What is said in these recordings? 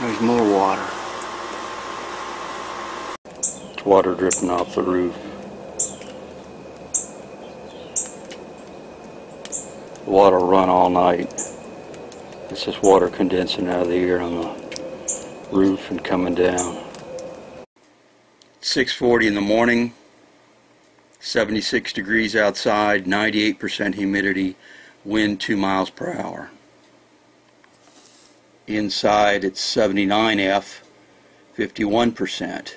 There's more water. It's water dripping off the roof. The water will run all night. It's just water condensing out of the air on the roof and coming down. 6:40 in the morning, 76 degrees outside, 98% humidity, wind 2 miles per hour. Inside it's 79 F, 51%. And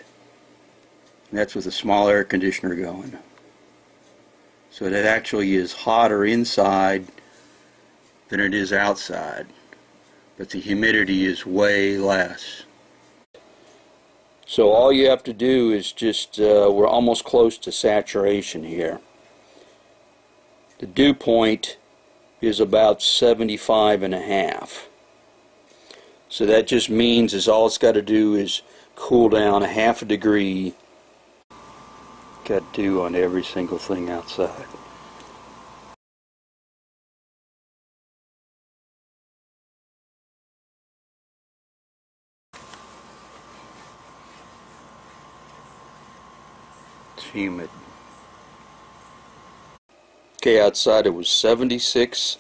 that's with a small air conditioner going. So it actually is hotter inside than it is outside. But the humidity is way less. So all you have to do is just, we're almost close to saturation here. The dew point is about 75.5. So that just means is all it's got to do is cool down 1/2 degree. Got dew on every single thing outside. It's humid. Okay, outside it was 76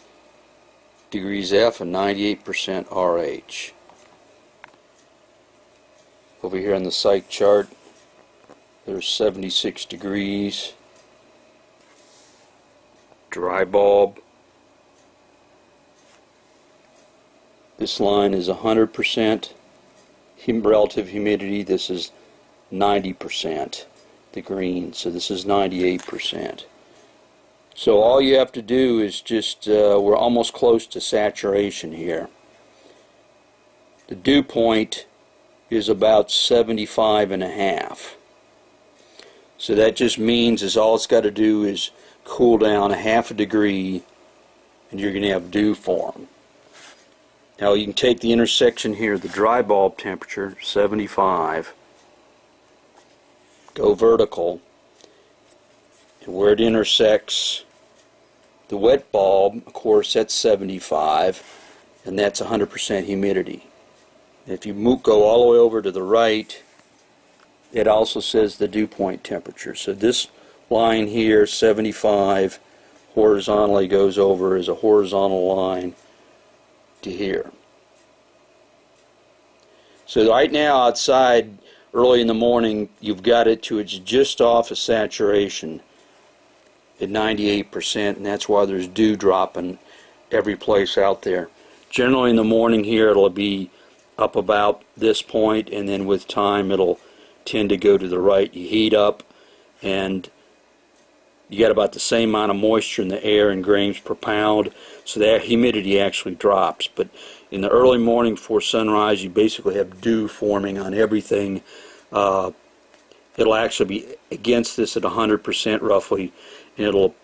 degrees F and 98% RH. Over here on the psych chart, there's 76 degrees. Dry bulb. This line is 100% relative humidity. This is 90%, the green. So this is 98%. So all you have to do is just, we're almost close to saturation here. The dew point is about 75.5. So that just means is all it's got to do is cool down 1/2 degree and you're going to have dew form. Now you can take the intersection here, the dry bulb temperature, 75, go vertical, and where it intersects the wet bulb, of course, that's 75, and that's 100% humidity. If you go all the way over to the right, it also says the dew point temperature. So this line here, 75, horizontally goes over as a horizontal line to here. So right now outside, early in the morning, you've got it to it's just off of saturation at 98%, and that's why there's dew dropping every place out there. Generally in the morning here it'll be up about this point, and then with time it'll tend to go to the right. You heat up and you got about the same amount of moisture in the air in grams per pound, so that humidity actually drops. But in the early morning before sunrise, you basically have dew forming on everything. It'll actually be against this at 100% roughly, and it'll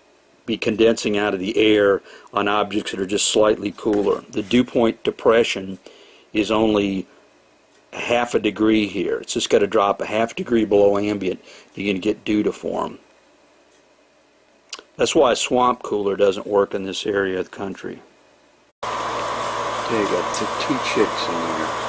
be condensing out of the air on objects that are just slightly cooler. The dew point depression is only 1/2 degree here. It's just got to drop 1/2 degree below ambient. You're going to get dew to form. That's why a swamp cooler doesn't work in this area of the country. Okay, you got 2 chicks in there.